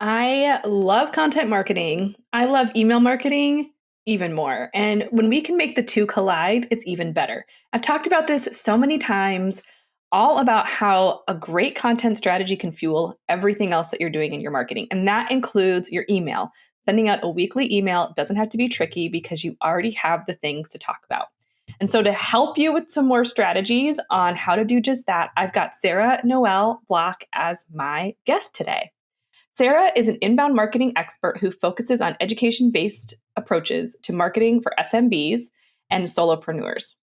I love content marketing. I love email marketing even more. And when we can make the two collide, it's even better. I've talked about this so many times, all about how a great content strategy can fuel everything else that you're doing in your marketing. And that includes your email. Sending out a weekly email doesn't have to be tricky because you already have the things to talk about. And so, to help you with some more strategies on how to do just that, I've got Sarah Noel Block as my guest today. Sarah is an inbound marketing expert who focuses on education-based approaches to marketing for SMBs and solopreneurs.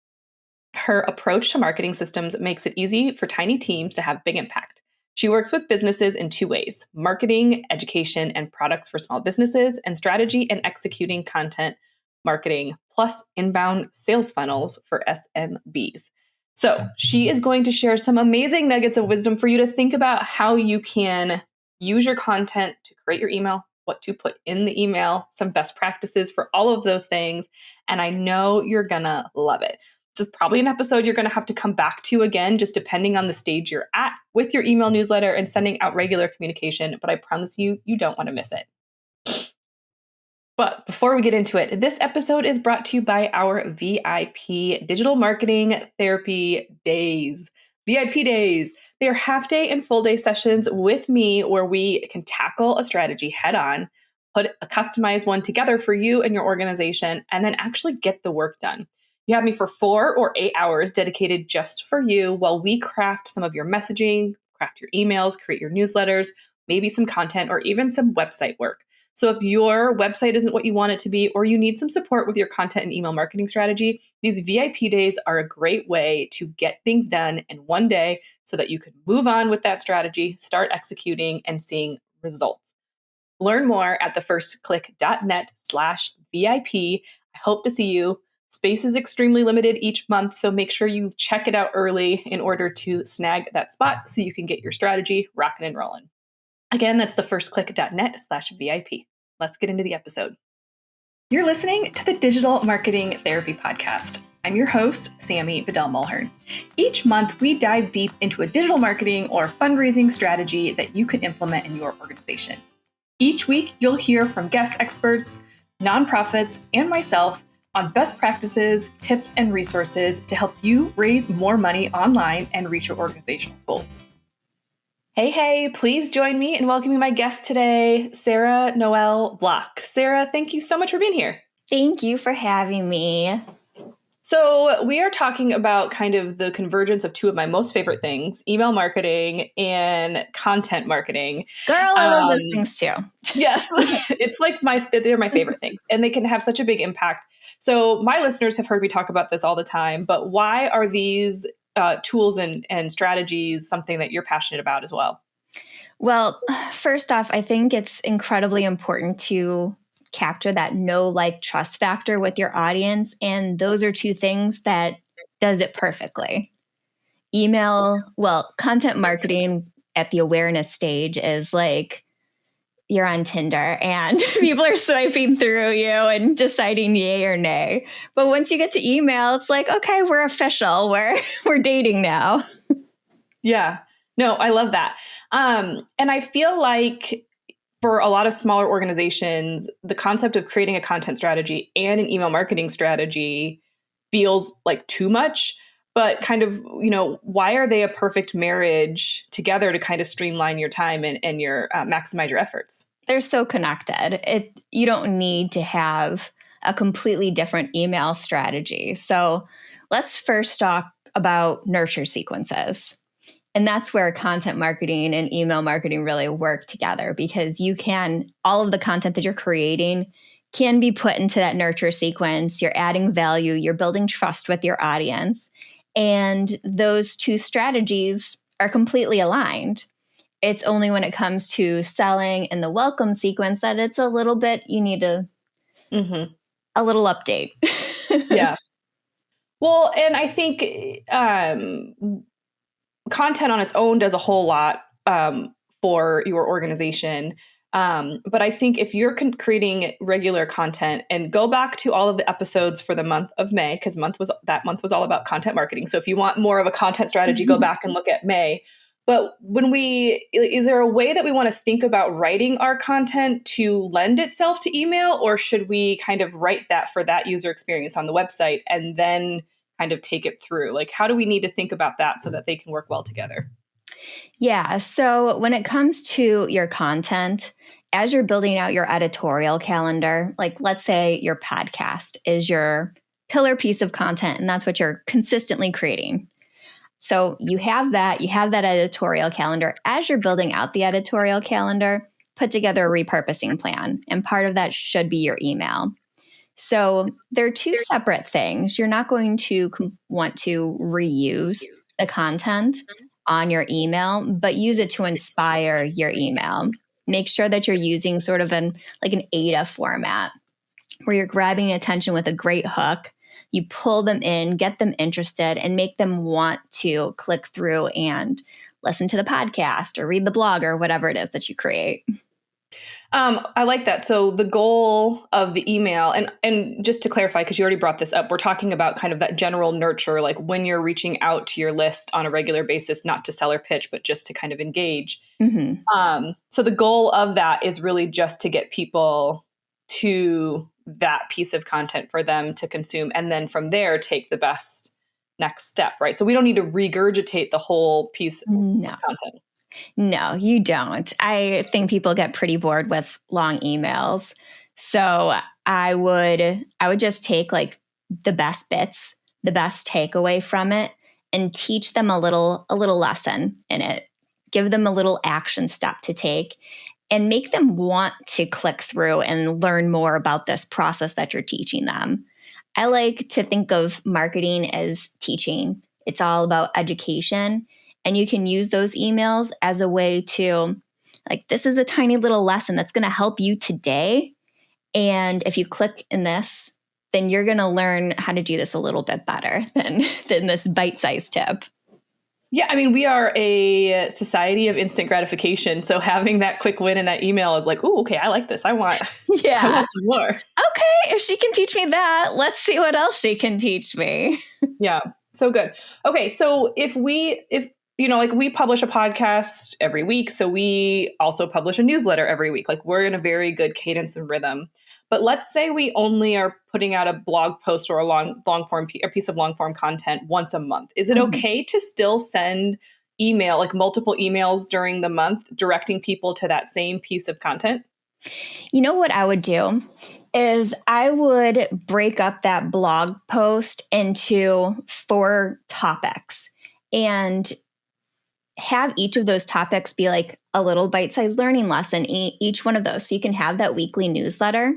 Her approach to marketing systems makes it easy for tiny teams to have big impact. She works with businesses in two ways: marketing, education, and products for small businesses, and strategy and executing content marketing, plus inbound sales funnels for SMBs. So she is going to share some amazing nuggets of wisdom for you to think about how you can use your content to create your email, what to put in the email, some best practices for all of those things. And I know you're going to love it. This is probably an episode you're going to have to come back to again, just depending on the stage you're at with your email newsletter and sending out regular communication. But I promise you, you don't want to miss it. But before we get into it, this episode is brought to you by our VIP Digital Marketing Therapy Days. VIP Days. They are half day and full day sessions with me where we can tackle a strategy head on, put a customized one together for you and your organization, and then actually get the work done. You have me for 4 or 8 hours dedicated just for you while we craft some of your messaging, craft your emails, create your newsletters, maybe some content, or even some website work. So if your website isn't what you want it to be, or you need some support with your content and email marketing strategy, these VIP days are a great way to get things done in one day so that you can move on with that strategy, start executing, and seeing results. Learn more at thefirstclick.net/VIP. I hope to see you. Space is extremely limited each month, so make sure you check it out early in order to snag that spot so you can get your strategy rocking and rolling. Again, that's thefirstclick.net/VIP. Let's get into the episode. You're listening to the Digital Marketing Therapy Podcast. I'm your host, Sammy Bedell-Mulhern. Each month, we dive deep into a digital marketing or fundraising strategy that you can implement in your organization. Each week, you'll hear from guest experts, nonprofits, and myself on best practices, tips, and resources to help you raise more money online and reach your organizational goals. Hey, please join me in welcoming my guest today, Sarah Noel Block. Sarah, thank you so much for being here. Thank you for having me. So we are talking about kind of the convergence of two of my most favorite things, email marketing and content marketing. Girl, I love those things too. Yes, it's like they're my favorite things, and they can have such a big impact. So my listeners have heard me talk about this all the time, but why are these tools and strategies something that you're passionate about as well? Well, first off, I think it's incredibly important to capture that know, like, trust factor with your audience. And those are two things that does it perfectly. Content marketing at the awareness stage is like you're on Tinder and people are swiping through you and deciding yay or nay. But once you get to email, it's like, okay, we're official. We're dating now. Yeah. No, I love that. And I feel like for a lot of smaller organizations, the concept of creating a content strategy and an email marketing strategy feels like too much, but kind of, why are they a perfect marriage together to kind of streamline your time and your maximize your efforts? They're so connected. You don't need to have a completely different email strategy. So let's first talk about nurture sequences. And that's where content marketing and email marketing really work together, because all of the content that you're creating can be put into that nurture sequence. You're adding value, you're building trust with your audience. And those two strategies are completely aligned. It's only when it comes to selling and the welcome sequence that it's a little bit, you need a little update. Yeah. Well, and I think content on its own does a whole lot for your organization. But I think if you're creating regular content, and go back to all of the episodes for the month of May, because that month was all about content marketing. So if you want more of a content strategy, go back and look at May. But is there a way that we want to think about writing our content to lend itself to email, or should we kind of write that for that user experience on the website and then kind of take it through? Like, how do we need to think about that so that they can work well together? Yeah. So when it comes to your content, as you're building out your editorial calendar, like let's say your podcast is your pillar piece of content, and that's what you're consistently creating. So you have that editorial calendar. As you're building out the editorial calendar, put together a repurposing plan. And part of that should be your email. So they're two separate things. You're not going to want to reuse the content on your email, but use it to inspire your email. Make sure that you're using sort of an ADA format where you're grabbing attention with a great hook. You pull them in, get them interested, and make them want to click through and listen to the podcast or read the blog or whatever it is that you create. I like that. So the goal of the email, and just to clarify, because you already brought this up, we're talking about kind of that general nurture, like when you're reaching out to your list on a regular basis, not to sell or pitch, but just to kind of engage. Mm-hmm. So the goal of that is really just to get people to that piece of content for them to consume, and then from there take the best next step, right? So we don't need to regurgitate the whole piece of content. No, you don't. I think people get pretty bored with long emails. So I would just take like the best bits, the best takeaway from it, and teach them a little lesson in it. Give them a little action step to take and make them want to click through and learn more about this process that you're teaching them. I like to think of marketing as teaching. It's all about education. And you can use those emails as a way to, like, this is a tiny little lesson that's going to help you today. And if you click in this, then you're going to learn how to do this a little bit better than this bite-sized tip. Yeah, I mean, we are a society of instant gratification. So having that quick win in that email is like, oh, okay, I like this. I want some more. Okay, if she can teach me that, let's see what else she can teach me. Yeah, so good. Okay, so if we publish a podcast every week, so we also publish a newsletter every week. Like we're in a very good cadence and rhythm. But let's say we only are putting out a blog post or a piece of long form content once a month. Is it okay to still send email, like multiple emails during the month, directing people to that same piece of content? You know what I would do is I would break up that blog post into 4 topics and have each of those topics be like a little bite-sized learning lesson, each one of those. So you can have that weekly newsletter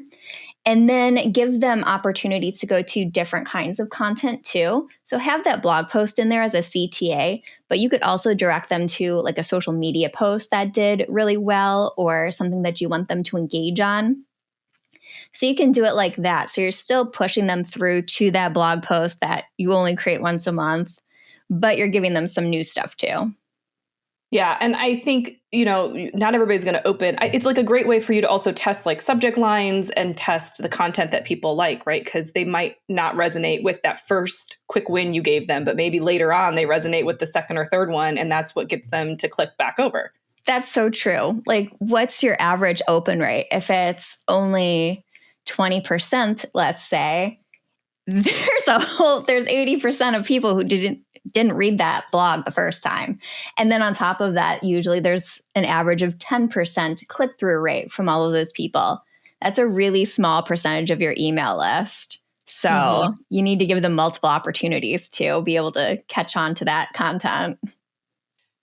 and then give them opportunities to go to different kinds of content too. So have that blog post in there as a CTA, but you could also direct them to like a social media post that did really well or something that you want them to engage on. So you can do it like that. So you're still pushing them through to that blog post that you only create once a month, but you're giving them some new stuff too. Yeah. And I think, not everybody's going to open. It's like a great way for you to also test like subject lines and test the content that people like, right? Because they might not resonate with that first quick win you gave them, but maybe later on they resonate with the second or third one. And that's what gets them to click back over. That's so true. Like, what's your average open rate? If it's only 20%, let's say, there's 80% of people who didn't read that blog the first time. And then on top of that, usually there's an average of 10% click-through rate from all of those people. That's a really small percentage of your email list. So you need to give them multiple opportunities to be able to catch on to that content.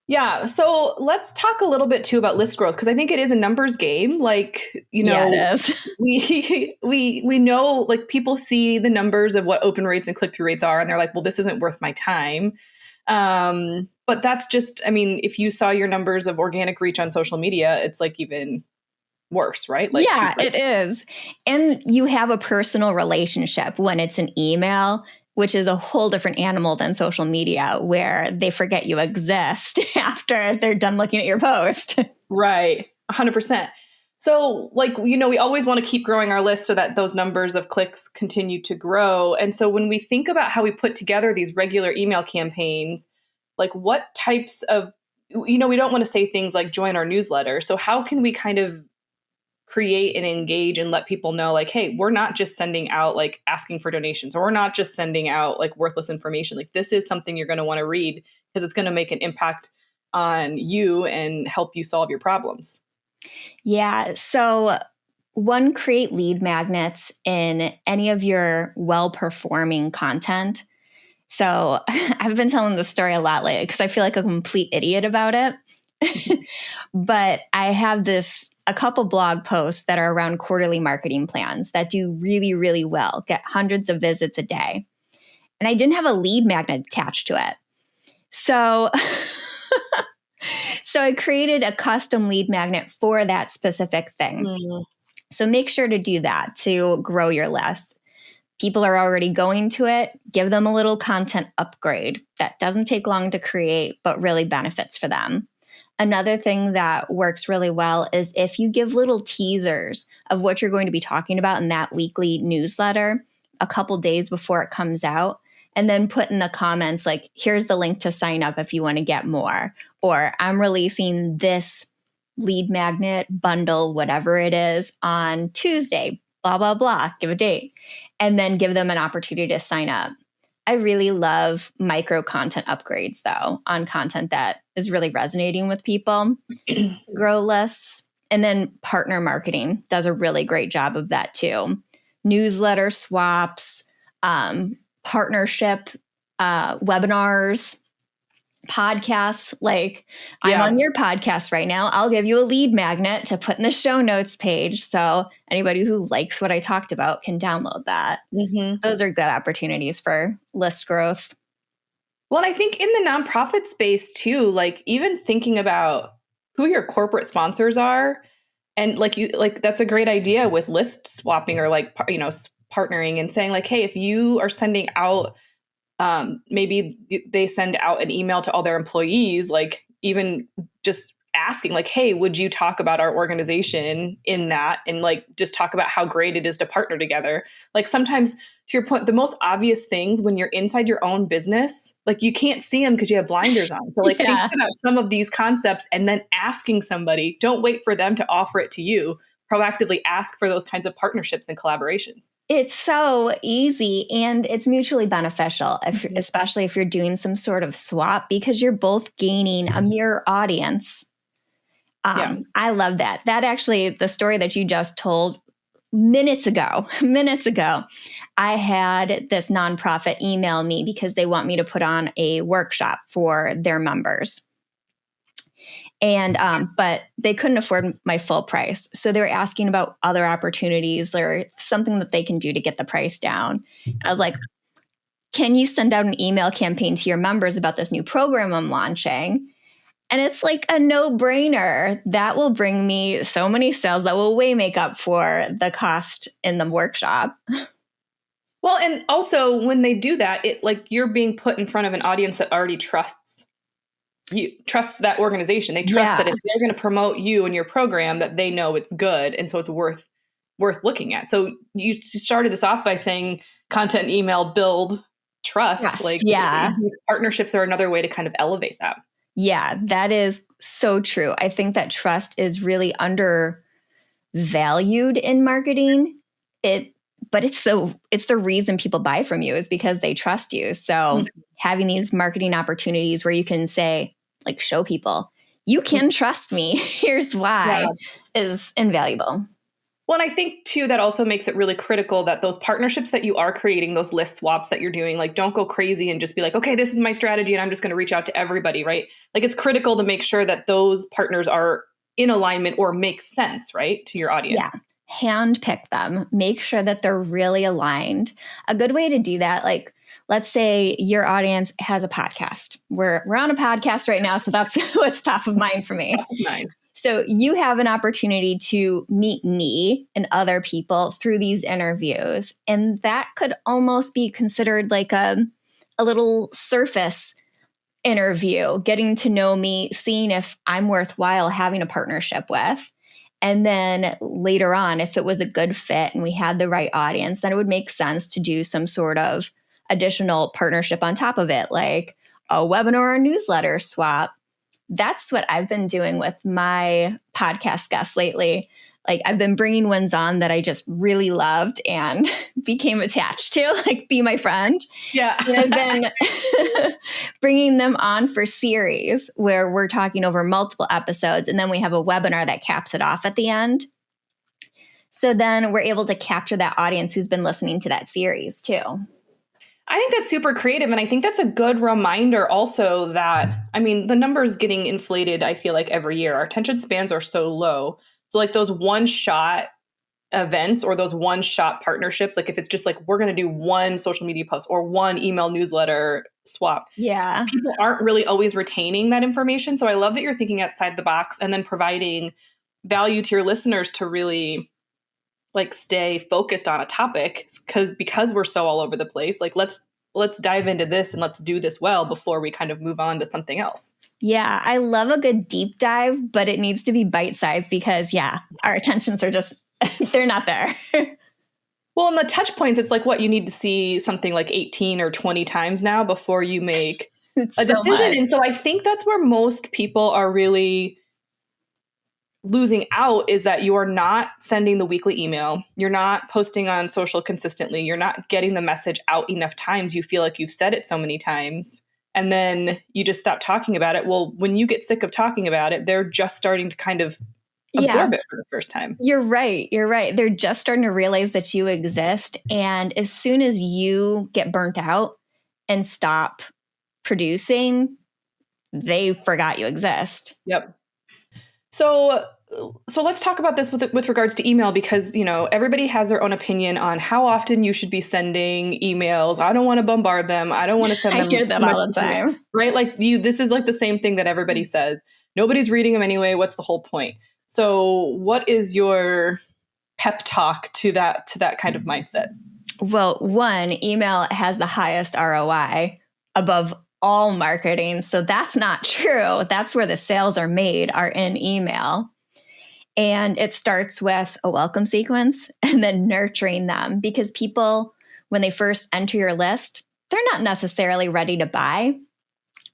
Yeah. So let's talk a little bit too about list growth, because I think it is a numbers game. Like, yeah, it is. we know, like, people see the numbers of what open rates and click-through rates are, and they're like, well, this isn't worth my time. But that's just, I mean, if you saw your numbers of organic reach on social media, it's like even worse, right? Like yeah, 2%. It is. And you have a personal relationship when it's an email, which is a whole different animal than social media, where they forget you exist after they're done looking at your post. Right. 100%. So, like, we always want to keep growing our list so that those numbers of clicks continue to grow. And so when we think about how we put together these regular email campaigns, like what types of we don't want to say things like join our newsletter. So how can we kind of create and engage and let people know like, hey, we're not just sending out like asking for donations, or we're not just sending out like worthless information. Like this is something you're going to want to read because it's going to make an impact on you and help you solve your problems. Yeah. So one, create lead magnets in any of your well-performing content. So I've been telling this story a lot lately because I feel like a complete idiot about it. But I have a couple blog posts that are around quarterly marketing plans that do really, really well, get hundreds of visits a day. And I didn't have a lead magnet attached to it. So, so I created a custom lead magnet for that specific thing. So make sure to do that to grow your list. People are already going to it. Give them a little content upgrade that doesn't take long to create, but really benefits for them. Another thing that works really well is if you give little teasers of what you're going to be talking about in that weekly newsletter a couple days before it comes out, and then put in the comments like, here's the link to sign up if you want to get more, or I'm releasing this lead magnet bundle, whatever it is, on Tuesday, blah, blah, blah, give a date, and then give them an opportunity to sign up. I really love micro content upgrades, though, on content that is really resonating with people to grow lists. And then partner marketing does a really great job of that, too. Newsletter swaps, partnership webinars, podcasts. Like I'm on your podcast right now. I'll give you a lead magnet to put in the show notes page. So anybody who likes what I talked about can download that. Those are good opportunities for list growth. Well, I think in the nonprofit space too, like even thinking about who your corporate sponsors are, and like that's a great idea with list swapping or like, partnering and saying like, hey, if you are sending out maybe they send out an email to all their employees, like even just asking like, hey, would you talk about our organization in that? And like, just talk about how great it is to partner together. Like sometimes to your point, the most obvious things when you're inside your own business, like you can't see them because you have blinders on. So like thinking about some of these concepts and then asking somebody, don't wait for them to offer it to you. Proactively ask for those kinds of partnerships and collaborations. It's so easy and it's mutually beneficial, especially if you're doing some sort of swap, because you're both gaining a mirror audience. I love that. That actually, the story that you just told minutes ago, I had this nonprofit email me because they want me to put on a workshop for their members. And, but they couldn't afford my full price. So they were asking about other opportunities or something that they can do to get the price down. I was like, can you send out an email campaign to your members about this new program I'm launching? And it's like a no-brainer. That will bring me so many sales that will way make up for the cost in the workshop. Well, and also when they do that, it like you're being put in front of an audience that already trusts that organization. They trust that if they're going to promote you and your program, that they know it's good. And so it's worth looking at. So you started this off by saying content, email, build trust. These partnerships are another way to kind of elevate that. Yeah, that is so true. I think that trust is really undervalued in marketing. But it's the reason people buy from you is because they trust you. So having these marketing opportunities where you can say, like, show people, you can trust me. Here's why is invaluable. Well, and I think too, that also makes it really critical that those partnerships that you are creating, those list swaps that you're doing, like don't go crazy and just be like, okay, this is my strategy and I'm just going to reach out to everybody, right? Like it's critical to make sure that those partners are in alignment or make sense, right, to your audience. Yeah. Handpick them. Make sure that they're really aligned. A good way to do that, like let's say your audience has a podcast. We're on a podcast right now, so that's what's top of mind for me. Top of mind. So you have an opportunity to meet me and other people through these interviews. And that could almost be considered like a little surface interview, getting to know me, seeing if I'm worthwhile having a partnership with. And then later on, if it was a good fit and we had the right audience, then it would make sense to do some sort of additional partnership on top of it, like a webinar or newsletter swap. that's what I've been doing with my podcast guests lately. Like I've been bringing ones on that I just really loved and became attached to, like be my friend. Yeah. And I've been bringing them on for series where we're talking over multiple episodes. And then we have a webinar that caps it off at the end. So then we're able to capture that audience who's been listening to that series too. I think that's super creative. And I think that's a good reminder also that, I mean, the numbers getting inflated, I feel like every year, our attention spans are so low. So like those one shot events or those one shot partnerships, like if it's just like, we're going to do one social media post or one email newsletter swap. Yeah. People aren't really always retaining that information. So I love that you're thinking outside the box and then providing value to your listeners to really like stay focused on a topic because we're so all over the place. Like let's dive into this and let's do this well before we kind of move on to something else. Yeah, I love a good deep dive, but it needs to be bite-sized because our attentions are just they're not there. Well, in the touch points, it's like what you need to see something like 18 or 20 times now before you make a decision. Much. And so I think that's where most people are really losing out, is that you are not sending the weekly email. You're not posting on social consistently. You're not getting the message out enough times. You feel like you've said it so many times and then you just stop talking about it. Well, when you get sick of talking about it, they're just starting to kind of absorb it for the first time. You're right. They're just starting to realize that you exist. And as soon as you get burnt out and stop producing, they forgot you exist. Yep. So let's talk about this with regards to email, because, you know, everybody has their own opinion on how often you should be sending emails. I don't want to bombard them. I don't want to send them. I hear that all the time. Right? Like this is like the same thing that everybody says. Nobody's reading them anyway. What's the whole point? So what is your pep talk to that kind of mindset? Well, one, email has the highest ROI above all marketing. So that's not true. That's where the sales are made, are in email. And it starts with a welcome sequence and then nurturing them, because people, when they first enter your list, they're not necessarily ready to buy.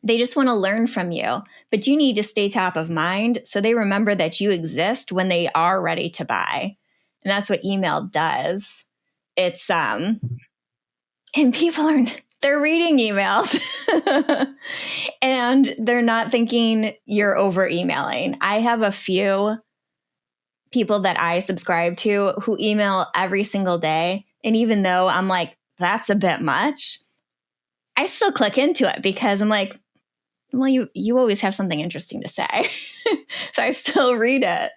They just want to learn from you, but you need to stay top of mind so they remember that you exist when they are ready to buy. And that's what email does. It's, and people they're reading emails and they're not thinking you're over emailing. I have a few people that I subscribe to who email every single day. And even though I'm like, that's a bit much, I still click into it because I'm like, well, you always have something interesting to say. So I still read it.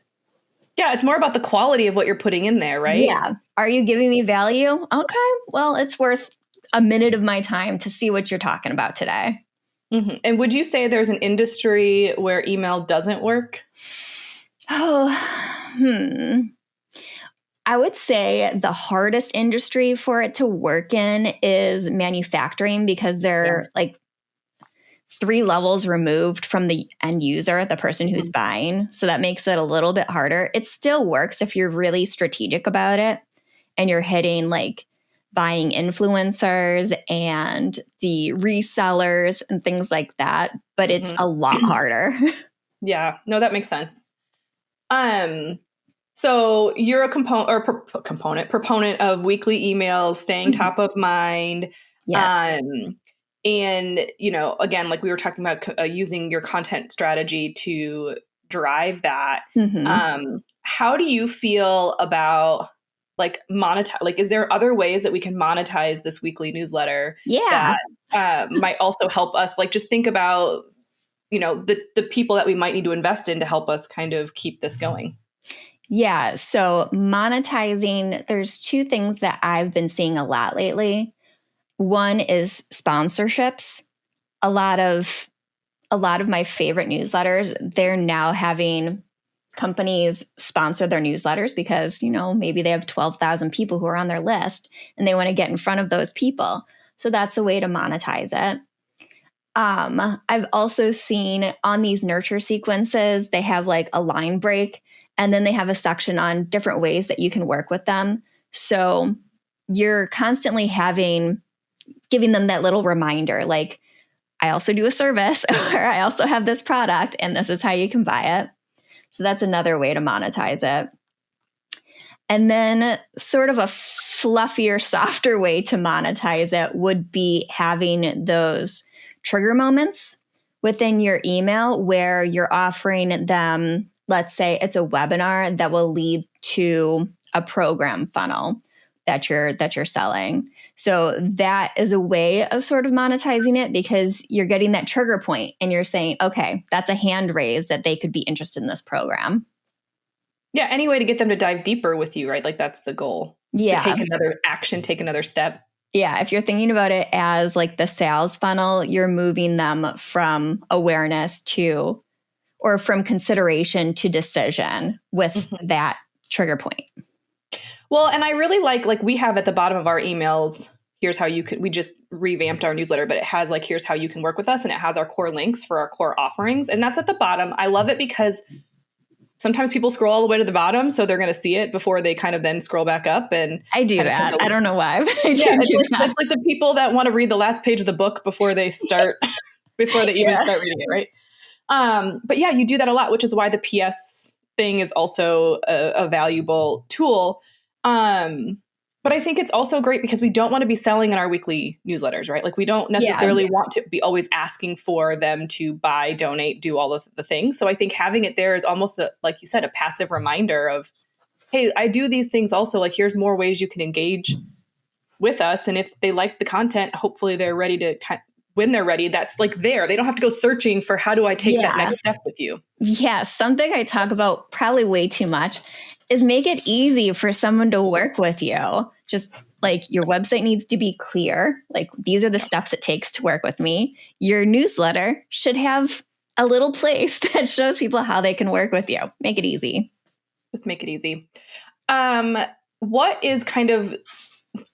Yeah, it's more about the quality of what you're putting in there, right? Yeah. Are you giving me value? Okay. Well, it's worth a minute of my time to see what you're talking about today. Mm-hmm. And would you say there's an industry where email doesn't work? I would say the hardest industry for it to work in is manufacturing, because they're like 3 levels removed from the end user, the person who's buying. So that makes it a little bit harder. It still works if you're really strategic about it and you're hitting like buying influencers and the resellers and things like that. But it's a lot harder. Yeah, no, that makes sense. So you're a proponent of weekly emails, staying top of mind. Yes. And, you know, again, like we were talking about using your content strategy to drive that. How do you feel about like monetize? Like, is there other ways that we can monetize this weekly newsletter that might also help us? Like, just think about, you know, the people that we might need to invest in to help us kind of keep this going. Yeah. So monetizing, there's 2 things that I've been seeing a lot lately. One is sponsorships. A lot of my favorite newsletters, they're now having companies sponsor their newsletters because, you know, maybe they have 12,000 people who are on their list and they want to get in front of those people. So that's a way to monetize it. I've also seen on these nurture sequences, they have like a line break, and then they have a section on different ways that you can work with them. So you're constantly giving them that little reminder, like, I also do a service, or I also have this product, and this is how you can buy it. So that's another way to monetize it. And then sort of a fluffier, softer way to monetize it would be having those trigger moments within your email where you're offering them, let's say it's a webinar that will lead to a program funnel that you're selling. So that is a way of sort of monetizing it, because you're getting that trigger point and you're saying, okay, that's a hand raise that they could be interested in this program. Yeah, any way to get them to dive deeper with you, right? Like that's the goal. Yeah. To take another action, take another step. Yeah, if you're thinking about it as like the sales funnel, you're moving them from awareness to, or from consideration to decision with that trigger point. Well, and I really like we have at the bottom of our emails, here's how you could, we just revamped our newsletter, but it has like, here's how you can work with us. And it has our core links for our core offerings. And that's at the bottom. I love it because sometimes people scroll all the way to the bottom, so they're going to see it before they kind of then scroll back up. And I do that. I don't know why, but I do that. It's like the people that want to read the last page of the book before they start, before they even start reading it, right? But yeah, you do that a lot, which is why the PS thing is also a valuable tool. But I think it's also great because we don't want to be selling in our weekly newsletters, right? Like we don't necessarily want to be always asking for them to buy, donate, do all of the things. So I think having it there is almost like you said, a passive reminder of, hey, I do these things also. Like here's more ways you can engage with us. And if they like the content, hopefully they're ready to, when they're ready, that's like there. They don't have to go searching for how do I take that next step with you. Yeah, something I talk about probably way too much is make it easy for someone to work with you. Just like your website needs to be clear. Like these are the steps it takes to work with me. Your newsletter should have a little place that shows people how they can work with you. Make it easy. Just make it easy. What is kind of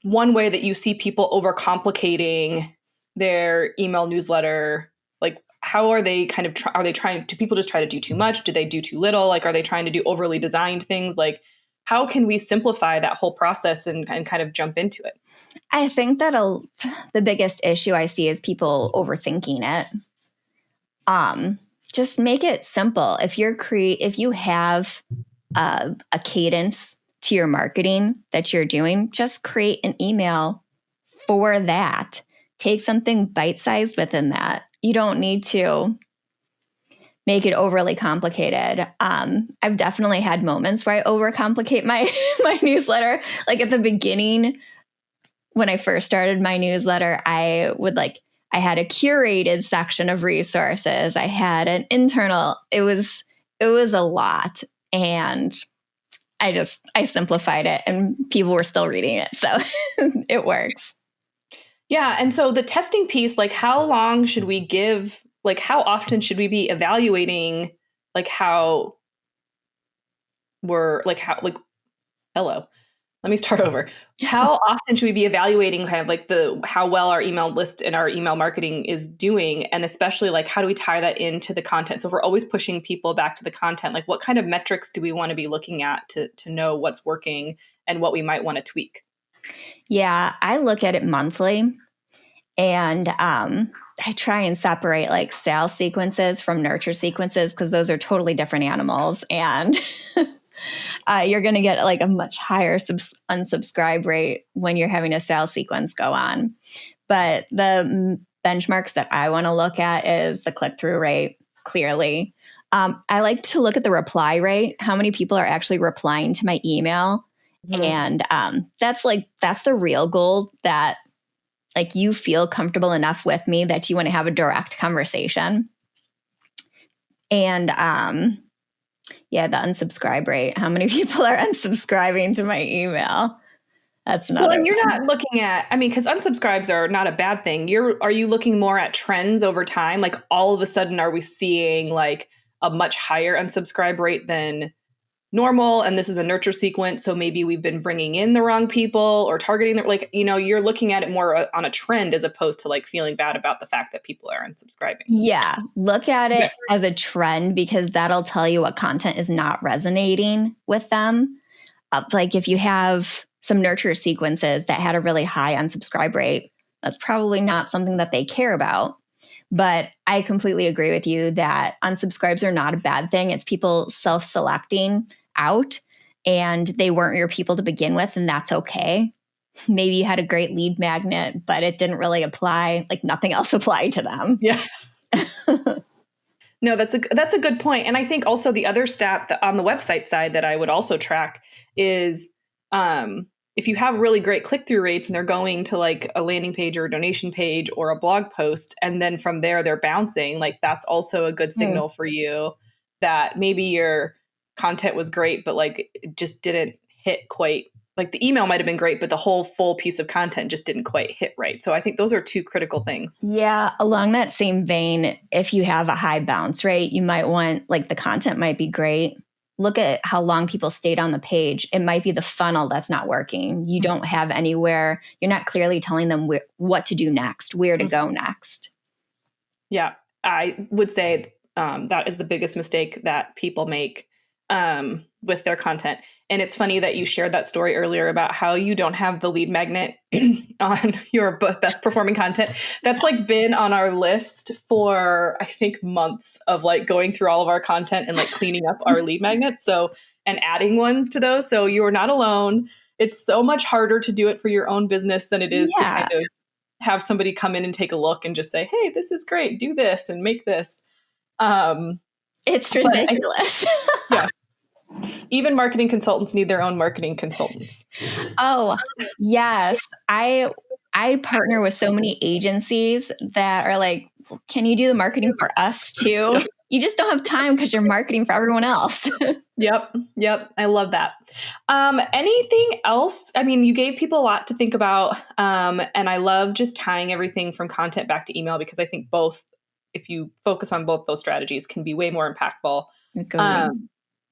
one way that you see people overcomplicating their email newsletter? Like how are they kind of, are they trying, do people just try to do too much? Do they do too little? Like, are they trying to do overly designed things? Like, how can we simplify that whole process and kind of jump into it? I think that the biggest issue I see is people overthinking it. Just make it simple. If you have a cadence to your marketing that you're doing, just create an email for that. Take something bite-sized within that. You don't need to make it overly complicated. I've definitely had moments where I overcomplicate my newsletter. Like at the beginning, when I first started my newsletter, I had a curated section of resources. I had an internal. It was a lot, and I simplified it, and people were still reading it, so it works. Yeah, and so the testing piece, like how long should we give? Like how often should we be evaluating? Like how we're hello. Let me start over. How often should we be evaluating kind of like how well our email list and our email marketing is doing? And especially like, how do we tie that into the content? So if we're always pushing people back to the content, like what kind of metrics do we want to be looking at to know what's working and what we might want to tweak? Yeah, I look at it monthly, and I try and separate like sales sequences from nurture sequences, because those are totally different animals. And you're going to get like a much higher unsubscribe rate when you're having a sales sequence go on. But the benchmarks that I want to look at is the click-through rate, clearly. I like to look at the reply rate, how many people are actually replying to my email. Mm-hmm. And that's the real goal, that like you feel comfortable enough with me that you want to have a direct conversation. And the unsubscribe rate, how many people are unsubscribing to my email? That's another. Well, and you're not looking at, because unsubscribes are not a bad thing. Are you looking more at trends over time? Like all of a sudden, are we seeing like a much higher unsubscribe rate than normal? And this is a nurture sequence. So maybe we've been bringing in the wrong people or targeting you're looking at it more on a trend as opposed to like feeling bad about the fact that people are unsubscribing. Yeah. Look at it as a trend, because that'll tell you what content is not resonating with them. Like if you have some nurture sequences that had a really high unsubscribe rate, that's probably not something that they care about. But I completely agree with you that unsubscribes are not a bad thing. It's people self-selecting out, and they weren't your people to begin with, and that's okay. Maybe you had a great lead magnet, but it didn't really apply, like nothing else applied to them. Yeah. No, that's a good point. And I think also the other stat that on the website side that I would also track is if you have really great click-through rates and they're going to like a landing page or a donation page or a blog post, and then from there they're bouncing, like that's also a good signal for you that maybe your content was great, but like it just didn't hit quite. Like the email might have been great, but the whole full piece of content just didn't quite hit right. So I think those are two critical things. Yeah. Along that same vein, if you have a high bounce rate, you might want, like, the content might be great. Look at how long people stayed on the page. It might be the funnel that's not working. You don't have anywhere, you're not clearly telling them what to do next, where to go next. Yeah, I would say that is the biggest mistake that people make with their content. And it's funny that you shared that story earlier about how you don't have the lead magnet on your best performing content. That's like been on our list for, I think, months of like going through all of our content and like cleaning up our lead magnets. So, and adding ones to those. So you are not alone. It's so much harder to do it for your own business than it is to kind of have somebody come in and take a look and just say, hey, this is great. Do this and make this. It's ridiculous. Yeah. Even marketing consultants need their own marketing consultants. Oh, yes. I partner with so many agencies that are like, can you do the marketing for us too? You just don't have time because you're marketing for everyone else. Yep. I love that. Anything else? I mean, you gave people a lot to think about. And I love just tying everything from content back to email, because I think both, if you focus on both those strategies, can be way more impactful.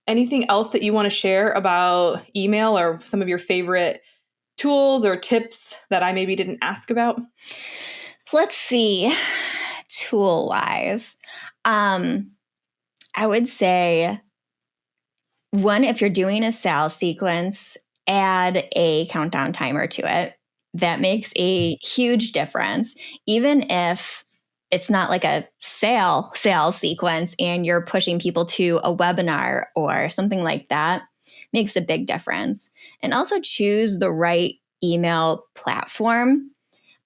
Anything else that you want to share about email or some of your favorite tools or tips that I maybe didn't ask about? Let's see. Tool-wise, I would say, one, if you're doing a sales sequence, add a countdown timer to it. That makes a huge difference. Even if it's not like a sales sequence and you're pushing people to a webinar or something like that, makes a big difference. And also choose the right email platform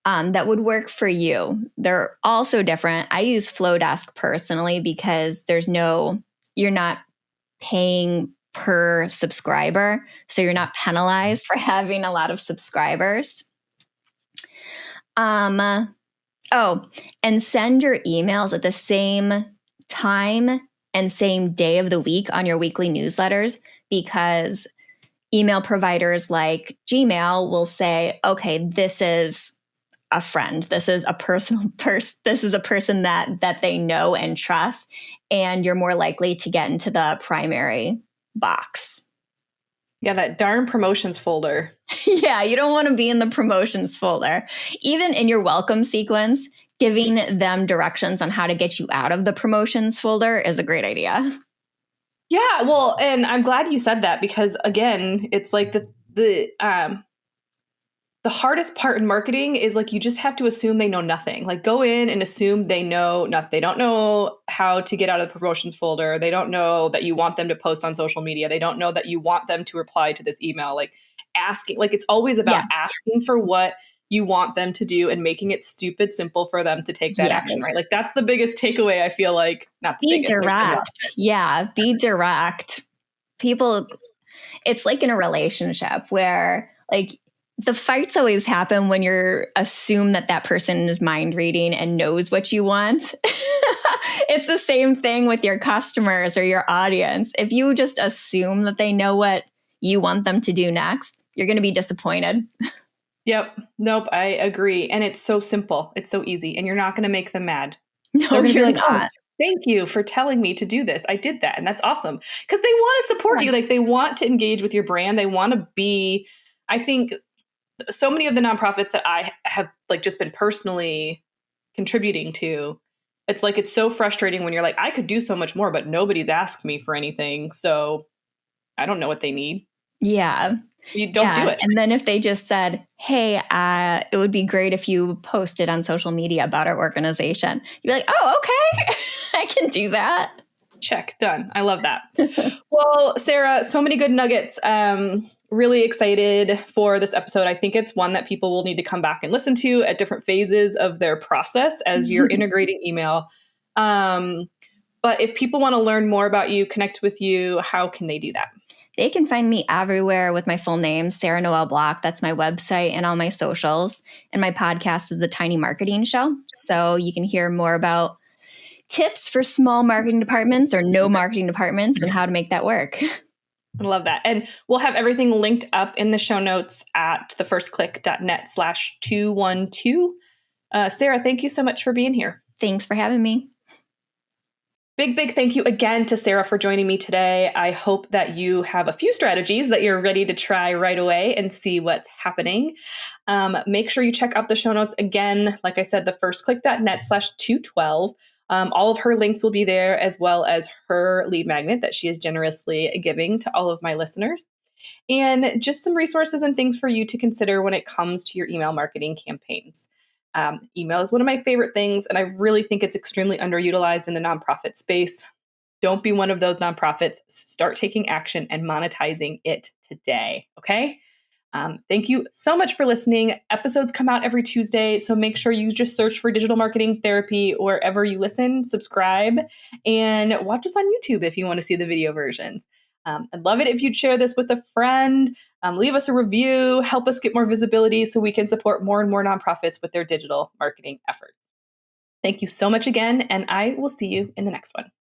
that would work for you. They're also different. I use Flowdesk personally because you're not paying per subscriber, so you're not penalized for having a lot of subscribers. And send your emails at the same time and same day of the week on your weekly newsletters, because email providers like Gmail will say, okay, this is a friend, this is a personal person, this is a person that they know and trust, and you're more likely to get into the primary box. Yeah, that darn promotions folder. Yeah, you don't want to be in the promotions folder. Even in your welcome sequence, giving them directions on how to get you out of the promotions folder is a great idea. Yeah, well, and I'm glad you said that, because again, it's like the hardest part in marketing is like you just have to assume they know nothing. Like go in and assume they know nothing. They don't know how to get out of the promotions folder. They don't know that you want them to post on social media. They don't know that you want them to reply to this email. Like asking, like it's always about asking for what you want them to do and making it stupid simple for them to take that action, right? Like that's the biggest takeaway, I feel like. Not the biggest. Direct. Yeah, be direct. People, it's like in a relationship where like the fights always happen when you assume that person is mind reading and knows what you want. It's the same thing with your customers or your audience. If you just assume that they know what you want them to do next, you're going to be disappointed. Yep. Nope. I agree. And it's so simple. It's so easy. And you're not going to make them mad. No, they're going to be like, not. oh, thank you for telling me to do this. I did that. And that's awesome. Because they want to support you. Like they want to engage with your brand. They want to be, I think so many of the nonprofits that I have like just been personally contributing to, it's like, it's so frustrating when you're like, I could do so much more, but nobody's asked me for anything. So I don't know what they need. Yeah. You don't do Yeah. it. And then if they just said, hey, it would be great if you posted on social media about our organization, you'd be like, oh, okay, I can do that. Check, done. I love that. Well, Sarah, so many good nuggets. Really excited for this episode. I think it's one that people will need to come back and listen to at different phases of their process as you're integrating email. But if people want to learn more about you, connect with you, how can they do that? They can find me everywhere with my full name, Sarah Noel Block. That's my website and all my socials. And my podcast is The Tiny Marketing Show. So you can hear more about tips for small marketing departments or no marketing departments and how to make that work. I love that. And we'll have everything linked up in the show notes at thefirstclick.net/212. Sarah, thank you so much for being here. Thanks for having me. Big thank you again to Sarah for joining me today. I hope that you have a few strategies that you're ready to try right away and see what's happening. Make sure you check out the show notes again. Like I said, thefirstclick.net/212. All of her links will be there, as well as her lead magnet that she is generously giving to all of my listeners. And just some resources and things for you to consider when it comes to your email marketing campaigns. Email is one of my favorite things, and I really think it's extremely underutilized in the nonprofit space. Don't be one of those nonprofits. Start taking action and monetizing it today, okay? Thank you so much for listening. Episodes come out every Tuesday, so make sure you just search for Digital Marketing Therapy wherever you listen, subscribe, and watch us on YouTube if you want to see the video versions. I'd love it if you'd share this with a friend, leave us a review, help us get more visibility so we can support more and more nonprofits with their digital marketing efforts. Thank you so much again, and I will see you in the next one.